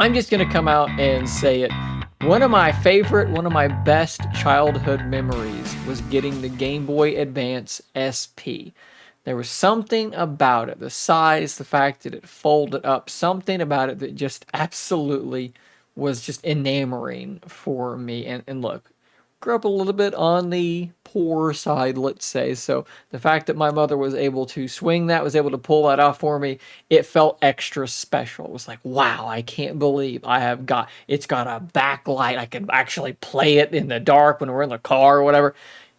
I'm just going to come out and say it. One of my best childhood memories was getting the Game Boy Advance SP. There was something about it, the size, the fact that it folded up, something about it that just absolutely was just enamoring for me. And look, grew up a little bit on the poor side, let's say. So the fact that my mother was able to swing that, was able to pull that off for me, it felt extra special. It was like, wow, I can't believe it's got a backlight. I can actually play it in the dark when we're in the car or whatever.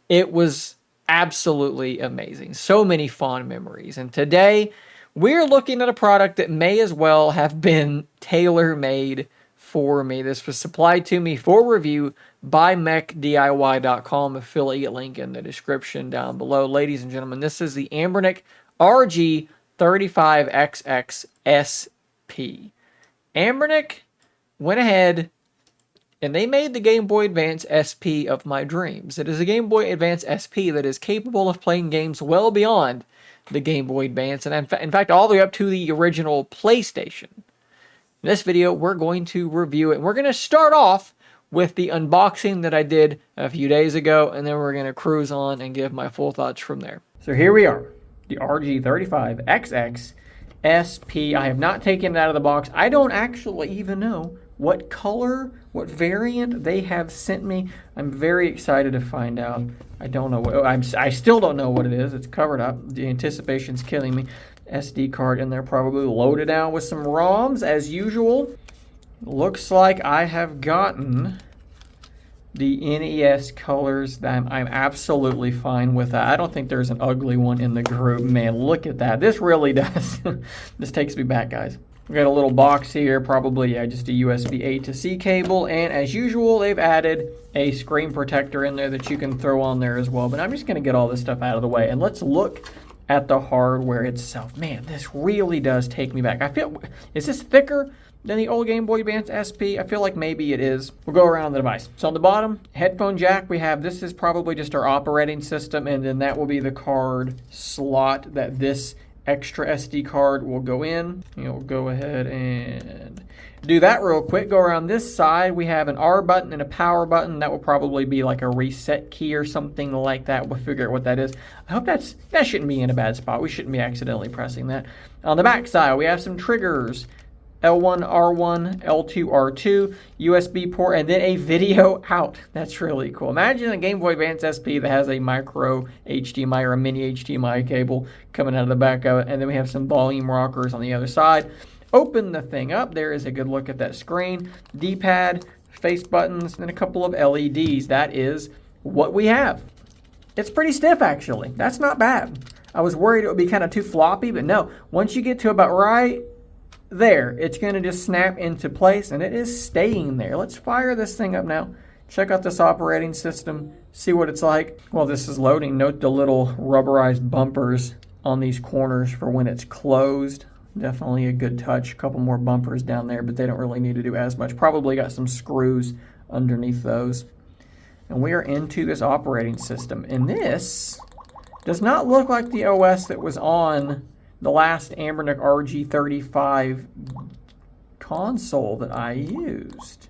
It was absolutely amazing. So many fond memories. And today we're looking at a product that may as well have been tailor-made for me. This was supplied to me for review by mechdiy.com, affiliate link in the description down below. Ladies and gentlemen, this is the Anbernic RG35XX SP. Anbernic went ahead and they made the Game Boy Advance SP of my dreams. It is a Game Boy Advance SP that is capable of playing games well beyond the Game Boy Advance, and in fact all the way up to the original PlayStation. In this video, we're going to review it. We're going to start off with the unboxing that I did a few days ago, and then we're going to cruise on and give my full thoughts from there. So here we are, the RG35XX SP. I have not taken it out of the box. I don't actually even know what color, what variant they have sent me. I'm very excited to find out. I don't know what, I still don't know what it is. It's covered up. The anticipation's killing me. SD card in there, probably loaded down with some ROMs as usual. Looks like I have gotten the NES colors. That I'm absolutely fine with that. I don't think there's an ugly one in the group. Man, look at that. This really does. This takes me back, guys. We got a little box here, probably just a USB A to C cable, and as usual, they've added a screen protector in there that you can throw on there as well. But I'm just going to get all this stuff out of the way, and let's look at the hardware itself. Man, this really does take me back. Is this thicker than the old Game Boy Advance SP? I feel like maybe it is. We'll go around the device. So on the bottom, headphone jack, this is probably just our operating system, and then that will be the card slot that this extra SD card will go in. We'll go ahead and do that real quick. Go around this side. We have an R button and a power button. That will probably be like a reset key or something like that. We'll figure out what that is. I hope that shouldn't be in a bad spot. We shouldn't be accidentally pressing that. On the back side, we have some triggers. L1, R1, L2, R2, USB port, and then a video out. That's really cool. Imagine a Game Boy Advance SP that has a micro HDMI or a mini HDMI cable coming out of the back of it, and then we have some volume rockers on the other side. Open the thing up. There is a good look at that screen. D-pad, face buttons, and a couple of LEDs. That is what we have. It's pretty stiff, actually. That's not bad. I was worried it would be kind of too floppy, but no. Once you get to about right there, it's going to just snap into place, and it is staying there. Let's fire this thing up now. Check out this operating system, see what it's like. While this is loading, note the little rubberized bumpers on these corners for when it's closed. Definitely a good touch. A couple more bumpers down there, but they don't really need to do as much. Probably got some screws underneath those. And we are into this operating system. And this does not look like the OS that was on the last Anbernic RG35 console that I used.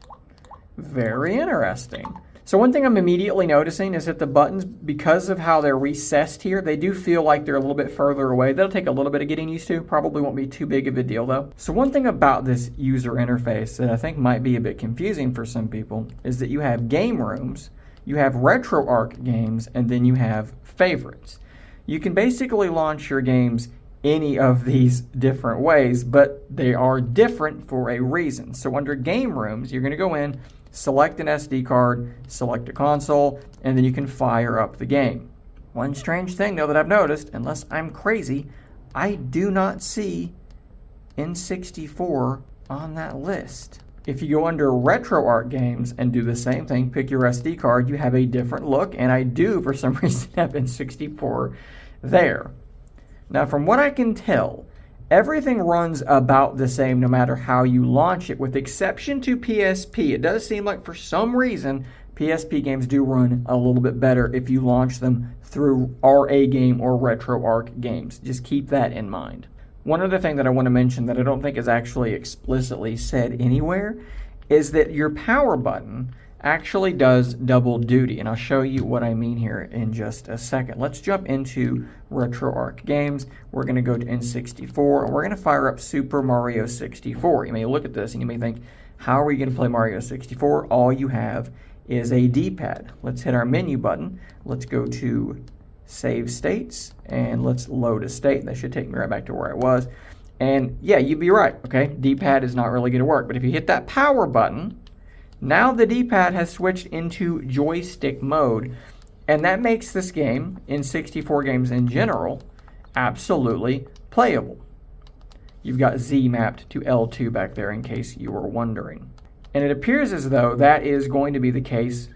Very interesting. So one thing I'm immediately noticing is that the buttons, because of how they're recessed here, they do feel like they're a little bit further away. That'll take a little bit of getting used to. Probably won't be too big of a deal though. So one thing about this user interface that I think might be a bit confusing for some people is that you have game rooms, you have RetroArch games, and then you have favorites. You can basically launch your games any of these different ways, but they are different for a reason. So under game rooms, you're going to go in, select an SD card, select a console, and then you can fire up the game. One strange thing though that I've noticed, unless I'm crazy, I do not see N64 on that list. If you go under RetroArch games and do the same thing, pick your SD card, you have a different look, and I do for some reason have N64 there. Now, from what I can tell, everything runs about the same no matter how you launch it, with exception to PSP. It does seem like for some reason PSP games do run a little bit better if you launch them through RA game or RetroArch games. Just keep that in mind. One other thing that I want to mention that I don't think is actually explicitly said anywhere is that your power button actually does double duty, and I'll show you what I mean here in just a second. Let's jump into RetroArch games. We're going to go to N64, and we're going to fire up Super Mario 64. You may look at this and you may think, how are you going to play Mario 64? All you have is a D-pad. Let's hit our menu button. Let's go to Save States, and let's load a state. That should take me right back to where I was. And yeah, you'd be right, okay? D-pad is not really going to work, but if you hit that power button, now the D-pad has switched into joystick mode, and that makes this game, in 64 games in general, absolutely playable. You've got Z mapped to L2 back there in case you were wondering. And it appears as though that is going to be the case,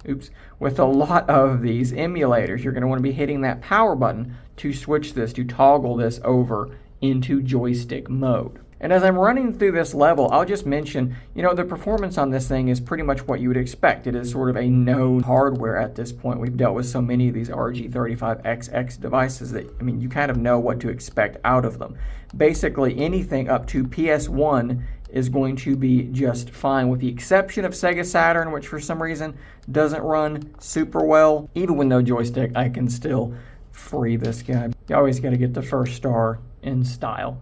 with a lot of these emulators. You're going to want to be hitting that power button to switch this, to toggle this over into joystick mode. And as I'm running through this level, I'll just mention, the performance on this thing is pretty much what you would expect. It is sort of a known hardware at this point. We've dealt with so many of these RG35XX devices that, you kind of know what to expect out of them. Basically, anything up to PS1 is going to be just fine, with the exception of Sega Saturn, which for some reason doesn't run super well. Even with no joystick, I can still free this guy. You always got to get the first star in style.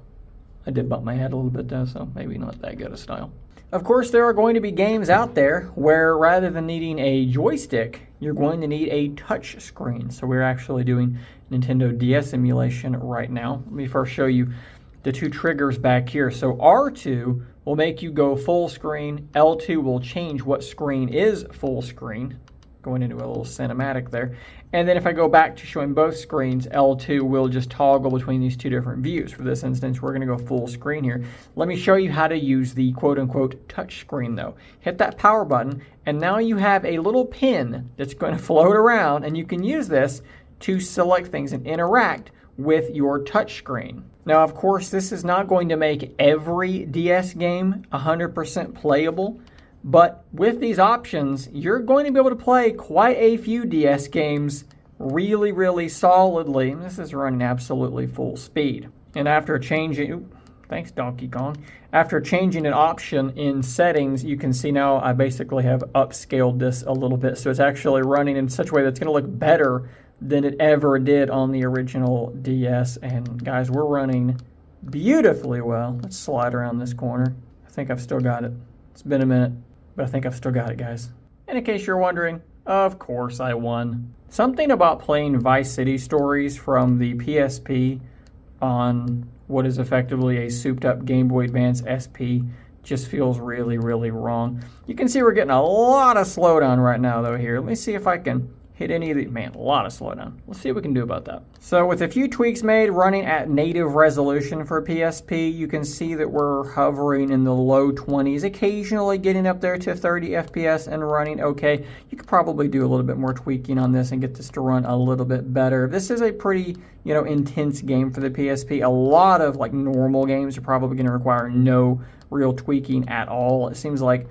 I did bump my head a little bit though, so maybe not that good a style. Of course, there are going to be games out there where rather than needing a joystick, you're going to need a touch screen. So we're actually doing Nintendo DS emulation right now. Let me first show you the two triggers back here. So R2 will make you go full screen. L2 will change what screen is full screen. Going into a little cinematic there. And then if I go back to showing both screens, L2 will just toggle between these two different views. For this instance, we're going to go full screen here. Let me show you how to use the quote-unquote touch screen though. Hit that power button, and now you have a little pin that's going to float around, and you can use this to select things and interact with your touch screen. Now, of course, this is not going to make every DS game 100% playable, but with these options, you're going to be able to play quite a few DS games really, really solidly. This is running absolutely full speed. And after changing, thanks Donkey Kong. After changing an option in settings, you can see now I basically have upscaled this a little bit. So it's actually running in such a way that's going to look better than it ever did on the original DS. And guys, we're running beautifully well. Let's slide around this corner. I think I've still got it. It's been a minute, but I think I've still got it, guys. And in case you're wondering, of course I won. Something about playing Vice City Stories from the PSP on what is effectively a souped-up Game Boy Advance SP just feels really, really wrong. You can see we're getting a lot of slowdown right now, though, here. Let me see if I can hit any of the... Man, a lot of slowdown. Let's see what we can do about that. So with a few tweaks made, running at native resolution for PSP, you can see that we're hovering in the low 20s, occasionally getting up there to 30 FPS and running okay. You could probably do a little bit more tweaking on this and get this to run a little bit better. This is a pretty, intense game for the PSP. A lot of normal games are probably going to require no real tweaking at all. It seems like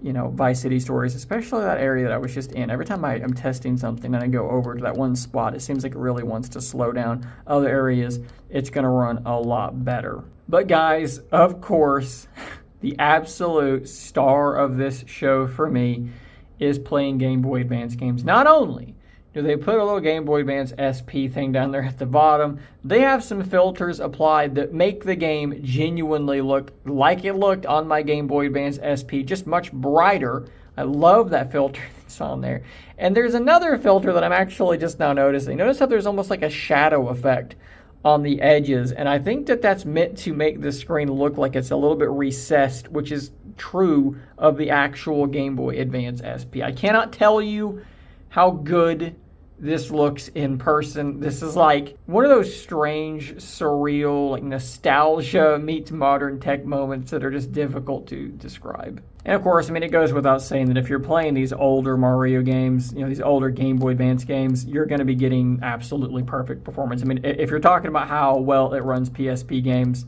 Vice City Stories, especially that area that I was just in. Every time I'm testing something and I go over to that one spot, it seems like it really wants to slow down. Other areas, it's going to run a lot better. But guys, of course, the absolute star of this show for me is playing Game Boy Advance games. Not only do they put a little Game Boy Advance SP thing down there at the bottom, they have some filters applied that make the game genuinely look like it looked on my Game Boy Advance SP, just much brighter. I love that filter that's on there. And there's another filter that I'm actually just now noticing. Notice how there's almost like a shadow effect on the edges, and I think that that's meant to make the screen look like it's a little bit recessed, which is true of the actual Game Boy Advance SP. I cannot tell you how good this looks in person. This is like one of those strange, surreal, nostalgia meets modern tech moments that are just difficult to describe. And of course, it goes without saying that if you're playing these older Mario games, these older Game Boy Advance games, you're going to be getting absolutely perfect performance. If you're talking about how well it runs PSP games,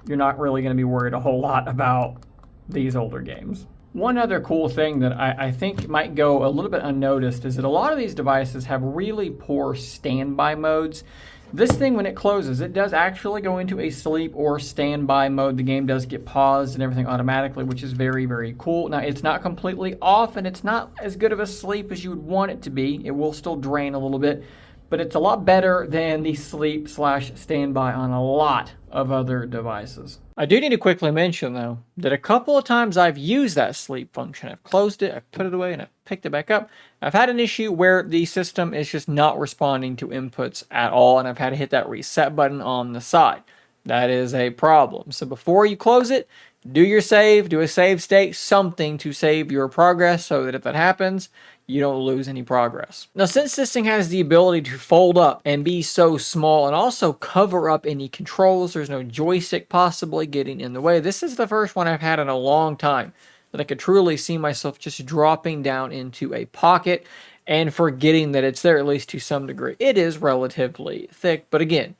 you're not really going to be worried a whole lot about these older games. One other cool thing that I think might go a little bit unnoticed is that a lot of these devices have really poor standby modes. This thing, when it closes, it does actually go into a sleep or standby mode. The game does get paused and everything automatically, which is very, very cool. Now, it's not completely off, and it's not as good of a sleep as you would want it to be. It will still drain a little bit, but it's a lot better than the sleep slash standby on a lot of other devices. I do need to quickly mention, though, that a couple of times I've used that sleep function. I've closed it, I've put it away, and I've picked it back up. I've had an issue where the system is just not responding to inputs at all, and I've had to hit that reset button on the side. That is a problem. So before you close it, do your save, do a save state, something to save your progress so that if that happens, you don't lose any progress. Now, since this thing has the ability to fold up and be so small and also cover up any controls, there's no joystick possibly getting in the way. This is the first one I've had in a long time that I could truly see myself just dropping down into a pocket and forgetting that it's there, at least to some degree. It is relatively thick, but again,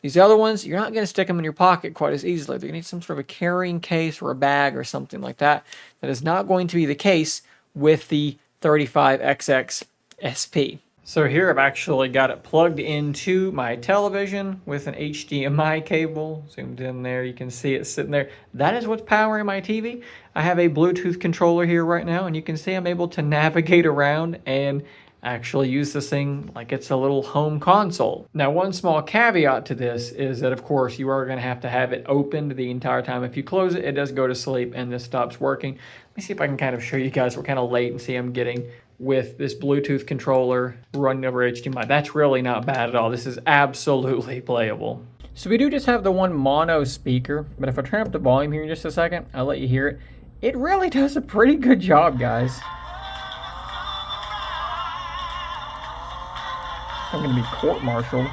these other ones, you're not going to stick them in your pocket quite as easily. They're going to need some sort of a carrying case or a bag or something like that. That is not going to be the case with the 35XX SP. So here I've actually got it plugged into my television with an HDMI cable. Zoomed in there, you can see it sitting there. That is what's powering my TV. I have a Bluetooth controller here right now, and you can see I'm able to navigate around and actually use this thing like it's a little home console. Now, one small caveat to this is that, of course, you are going to have it opened the entire time. If you close it, it does go to sleep and this stops working. Let me see if I can kind of show you guys what kind of latency I'm getting with this Bluetooth controller running over HDMI. That's really not bad at all. This is absolutely playable. So we do just have the one mono speaker, but if I turn up the volume here in just a second, I'll let you hear it. It really does a pretty good job, guys. I'm going to be court-martialed.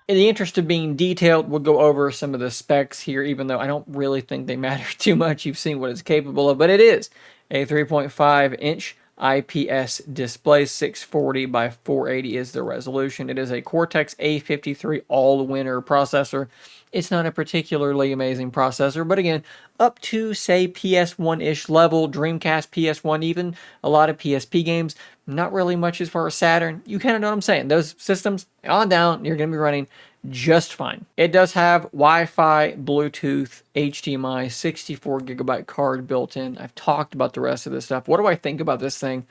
In the interest of being detailed, we'll go over some of the specs here, even though I don't really think they matter too much. You've seen what it's capable of, but it is a 3.5-inch IPS display. 640 by 480 is the resolution. It is a Cortex A53 all-winner processor. It's not a particularly amazing processor, but again, up to, say, PS1-ish level, Dreamcast, PS1 even, a lot of PSP games, not really much as far as Saturn. You kind of know what I'm saying. Those systems, on down, you're going to be running just fine. It does have Wi-Fi, Bluetooth, HDMI, 64GB card built in. I've talked about the rest of this stuff. What do I think about this thing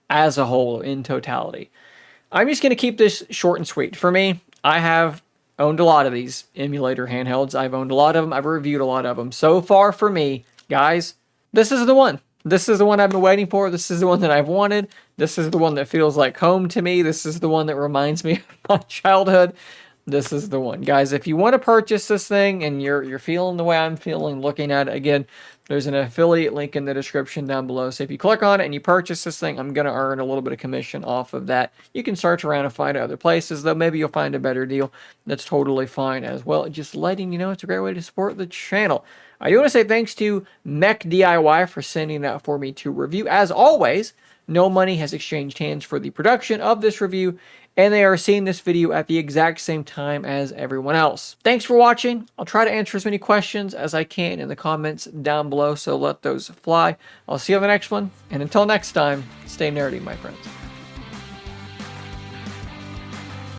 as a whole, in totality? I'm just going to keep this short and sweet. For me, I have owned a lot of these emulator handhelds. I've owned a lot of them. I've reviewed a lot of them. So far for me, guys, this is the one. This is the one I've been waiting for. This is the one that I've wanted. This is the one that feels like home to me. This is the one that reminds me of my childhood. This is the one. Guys, if you want to purchase this thing and you're feeling the way I'm feeling looking at it, again, there's an affiliate link in the description down below. So if you click on it and you purchase this thing, I'm going to earn a little bit of commission off of that. You can search around and find other places, though maybe you'll find a better deal. That's totally fine as well. Just letting you know it's a great way to support the channel. I do want to say thanks to Mech DIY for sending that for me to review. As always, no money has exchanged hands for the production of this review, and they are seeing this video at the exact same time as everyone else. Thanks for watching. I'll try to answer as many questions as I can in the comments down below, so let those fly. I'll see you on the next one, and until next time, stay nerdy, my friends.